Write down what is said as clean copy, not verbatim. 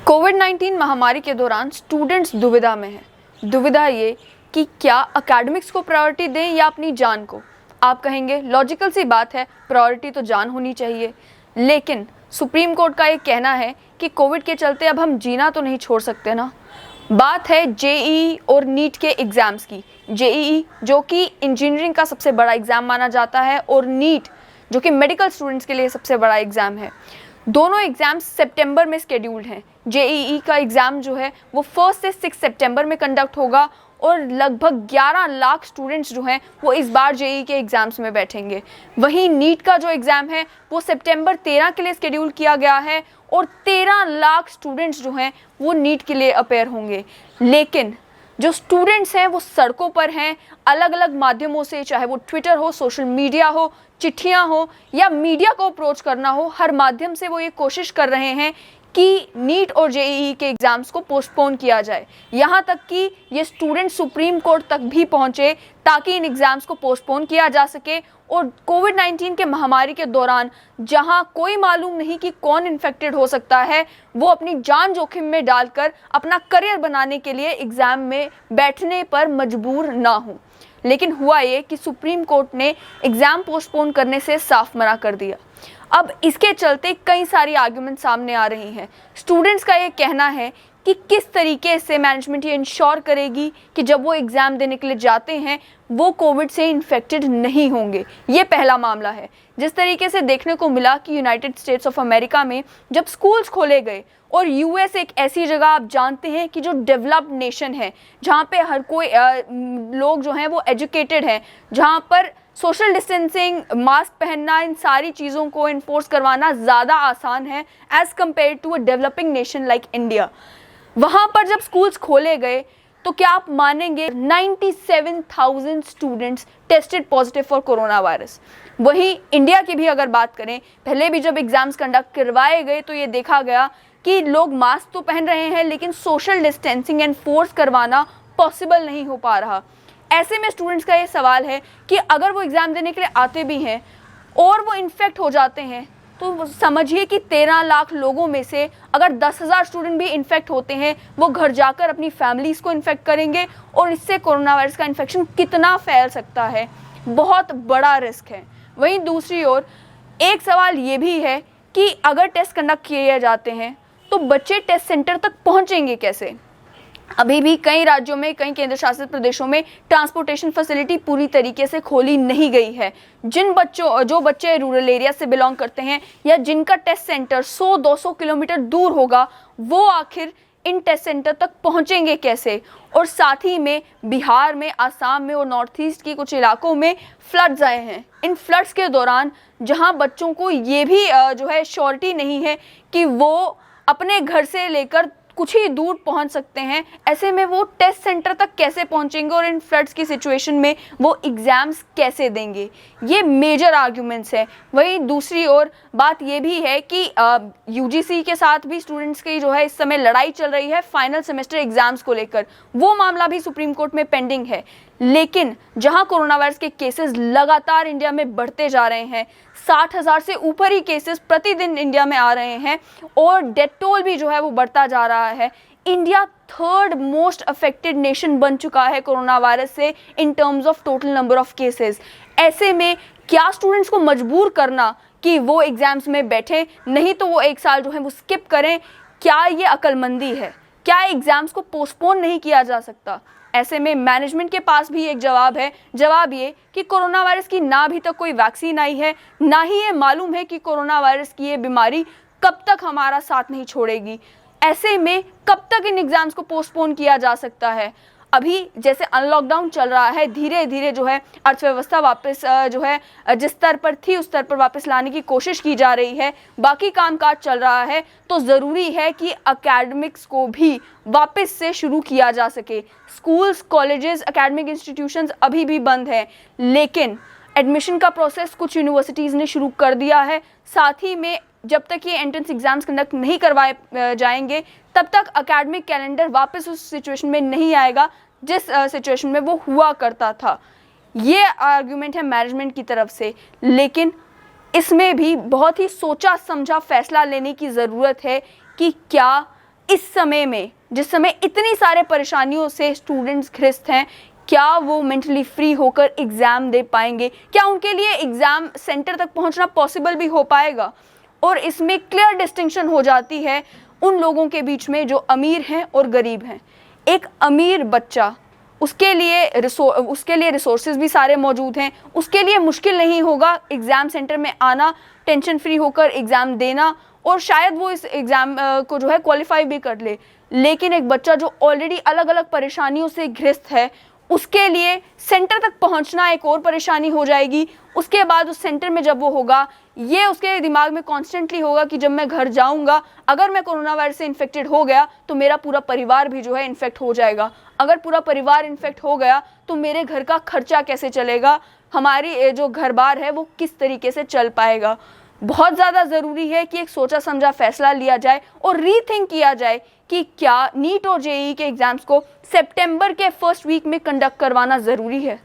कोविड-19 महामारी के दौरान स्टूडेंट्स दुविधा में हैं। दुविधा ये कि क्या एकेडमिक्स को प्रायोरिटी दें या अपनी जान को। आप कहेंगे लॉजिकल सी बात है, प्रायोरिटी तो जान होनी चाहिए। लेकिन सुप्रीम कोर्ट का ये कहना है कि कोविड के चलते अब हम जीना तो नहीं छोड़ सकते ना। बात है जेईई और नीट के एग्ज़ाम्स की। जेईई जो कि इंजीनियरिंग का सबसे बड़ा एग्ज़ाम माना जाता है और नीट जो कि मेडिकल स्टूडेंट्स के लिए सबसे बड़ा एग्ज़ाम है। दोनों एग्ज़ाम्स सितंबर में शेड्यूल्ड हैं। जेईई का एग्ज़ाम जो है वो 1 से 6 सितंबर में कंडक्ट होगा और लगभग 11 लाख स्टूडेंट्स जो हैं वो इस बार जेईई के एग्ज़ाम्स में बैठेंगे। वहीं नीट का जो एग्ज़ाम है वो सितंबर 13 के लिए शेड्यूल किया गया है और 13 लाख स्टूडेंट्स जो हैं वो नीट के लिए अपेयर होंगे। लेकिन जो स्टूडेंट्स हैं वो सड़कों पर हैं, अलग अलग माध्यमों से, चाहे वो ट्विटर हो, सोशल मीडिया हो, चिट्ठियां हो या मीडिया को अप्रोच करना हो, हर माध्यम से वो ये कोशिश कर रहे हैं कि नीट और जेईई के एग्ज़ाम्स को पोस्टपोन किया जाए। यहाँ तक कि ये स्टूडेंट सुप्रीम कोर्ट तक भी पहुँचे ताकि इन एग्ज़ाम्स को पोस्टपोन किया जा सके। और कोविड-19 के महामारी के दौरान जहाँ कोई मालूम नहीं कि कौन इन्फेक्टेड हो सकता है, वो अपनी जान जोखिम में डालकर अपना करियर बनाने के लिए एग्ज़ाम में बैठने पर मजबूर ना हो। लेकिन हुआ ये कि सुप्रीम कोर्ट ने एग्ज़ाम पोस्टपोन करने से साफ मना कर दिया। अब इसके चलते कई सारी आर्गुमेंट सामने आ रही हैं। स्टूडेंट्स का ये कहना है कि किस तरीके से मैनेजमेंट ये इंश्योर करेगी कि जब वो एग्ज़ाम देने के लिए जाते हैं वो कोविड से इन्फेक्टेड नहीं होंगे। ये पहला मामला है। जिस तरीके से देखने को मिला कि यूनाइटेड स्टेट्स ऑफ अमेरिका में जब स्कूल्स खोले गए, और यूएस एक ऐसी जगह आप जानते हैं कि जो डेवलप्ड नेशन है, जहाँ पे हर कोई लोग जो हैं वो एजुकेटेड हैं, जहाँ पर सोशल डिस्टेंसिंग, मास्क पहनना, इन सारी चीज़ों को इन्फोर्स करवाना ज़्यादा आसान है as compare to a developing nation like India. वहाँ पर जब स्कूल्स खोले गए तो क्या आप मानेंगे 97,000 students tested positive for corona virus. वहीं इंडिया की भी अगर बात करें, पहले भी जब एग्ज़ाम्स कंडक्ट करवाए गए तो ये देखा गया कि लोग मास्क तो पहन रहे हैं लेकिन सोशल डिस्टेंसिंग एनफोर्स करवाना पॉसिबल नहीं हो पा रहा। ऐसे में स्टूडेंट्स का ये सवाल है कि अगर वो एग्ज़ाम देने के लिए आते भी हैं और वो इन्फेक्ट हो जाते हैं तो समझिए कि 13 लाख लोगों में से अगर 10,000 स्टूडेंट भी इन्फेक्ट होते हैं, वो घर जाकर अपनी फैमिलीज़ को इन्फेक्ट करेंगे और इससे कोरोना वायरस का इन्फेक्शन कितना फैल सकता है, बहुत बड़ा रिस्क है। वहीं दूसरी ओर एक सवाल ये भी है कि अगर टेस्ट कंडक्ट किए जाते हैं तो बच्चे टेस्ट सेंटर तक पहुँचेंगे कैसे। अभी भी कई राज्यों में, कई केंद्र शासित प्रदेशों में ट्रांसपोर्टेशन फैसिलिटी पूरी तरीके से खोली नहीं गई है। जो बच्चे रूरल एरिया से बिलोंग करते हैं या जिनका टेस्ट सेंटर 100-200 किलोमीटर दूर होगा, वो आखिर इन टेस्ट सेंटर तक पहुंचेंगे कैसे। और साथ ही में बिहार में, आसाम में और नॉर्थ ईस्ट की कुछ इलाकों में फ्लड्स आए हैं। इन फ्लड्स के दौरान जहां बच्चों को ये भी जो है श्योरिटी नहीं है कि वो अपने घर से लेकर कुछ ही दूर पहुंच सकते हैं, ऐसे में वो टेस्ट सेंटर तक कैसे पहुंचेंगे और इन फ्लड्स की सिचुएशन में वो एग्ज़ाम्स कैसे देंगे। ये मेजर आर्ग्यूमेंट्स है। वहीं दूसरी ओर बात ये भी है कि यूजीसी के साथ भी स्टूडेंट्स की जो है इस समय लड़ाई चल रही है फाइनल सेमेस्टर एग्ज़ाम्स को लेकर। वो मामला भी सुप्रीम कोर्ट में पेंडिंग है। लेकिन जहां कोरोना वायरस के केसेस लगातार इंडिया में बढ़ते जा रहे हैं, 60,000 से ऊपर ही केसेस प्रतिदिन इंडिया में आ रहे हैं और डेथ टोल भी जो है वो बढ़ता जा रहा है। India 3rd most affected nation बन चुका है कोरोना वायरस से in terms of total number of cases. ऐसे में क्या स्टूडेंट्स को मजबूर करना कि वो एग्ज़ाम्स में बैठे, नहीं तो वो एक साल जो है वो स्किप करें, क्या ये अक्लमंदी है? क्या एग्ज़ाम्स को पोस्टपोन नहीं किया जा सकता? ऐसे में मैनेजमेंट के पास भी एक जवाब है। जवाब ये कि कोरोना वायरस की ना अभी तक कोई वैक्सीन आई है, ना ही ये मालूम है कि कोरोना वायरस की ये बीमारी कब तक हमारा साथ नहीं छोड़ेगी। ऐसे में कब तक इन एग्ज़ाम्स को पोस्टपोन किया जा सकता है? अभी जैसे अनलॉकडाउन चल रहा है, धीरे धीरे जो है अर्थव्यवस्था वापस जो है जिस स्तर पर थी उस स्तर पर वापस लाने की कोशिश की जा रही है, बाकी कामकाज चल रहा है, तो ज़रूरी है कि एकेडमिक्स को भी वापस से शुरू किया जा सके। स्कूल्स, कॉलेजेस, एकेडमिक इंस्टीट्यूशंस अभी भी बंद हैं, लेकिन एडमिशन का प्रोसेस कुछ यूनिवर्सिटीज़ ने शुरू कर दिया है। साथ ही में जब तक ये एंट्रेंस एग्ज़ाम्स कंडक्ट नहीं करवाए जाएंगे तब तक एकेडमिक कैलेंडर वापस उस सिचुएशन में नहीं आएगा जिस सिचुएशन में वो हुआ करता था। ये आर्गुमेंट है मैनेजमेंट की तरफ से, लेकिन इसमें भी बहुत ही सोचा समझा फैसला लेने की ज़रूरत है कि क्या इस समय में, जिस समय इतनी सारे परेशानियों से स्टूडेंट्स ग्रस्त हैं, क्या वो मेंटली फ्री होकर एग्ज़ाम दे पाएंगे? क्या उनके लिए एग्ज़ाम सेंटर तक पहुंचना पॉसिबल भी हो पाएगा? और इसमें क्लियर डिस्टिंक्शन हो जाती है उन लोगों के बीच में जो अमीर हैं और गरीब हैं। एक अमीर बच्चा, उसके लिए रिसोर्सेज भी सारे मौजूद हैं, उसके लिए मुश्किल नहीं होगा एग्ज़ाम सेंटर में आना, टेंशन फ्री होकर एग्ज़ाम देना, और शायद वो इस एग्ज़ाम को जो है क्वालिफाई भी कर ले। लेकिन एक बच्चा जो ऑलरेडी अलग अलग परेशानियों से ग्रस्त है, उसके लिए सेंटर तक पहुंचना एक और परेशानी हो जाएगी। उसके बाद उस सेंटर में जब वो होगा, ये उसके दिमाग में कॉन्स्टेंटली होगा कि जब मैं घर जाऊंगा, अगर मैं कोरोना वायरस से इन्फेक्टेड हो गया तो मेरा पूरा परिवार भी जो है इन्फेक्ट हो जाएगा। अगर पूरा परिवार इन्फेक्ट हो गया तो मेरे घर का खर्चा कैसे चलेगा, हमारी जो घर बार है वो किस तरीके से चल पाएगा। बहुत ज़्यादा ज़रूरी है कि एक सोचा समझा फैसला लिया जाए और रीथिंक किया जाए कि क्या नीट और जेईई के एग्ज़ाम्स को सितंबर के फर्स्ट वीक में कंडक्ट करवाना ज़रूरी है।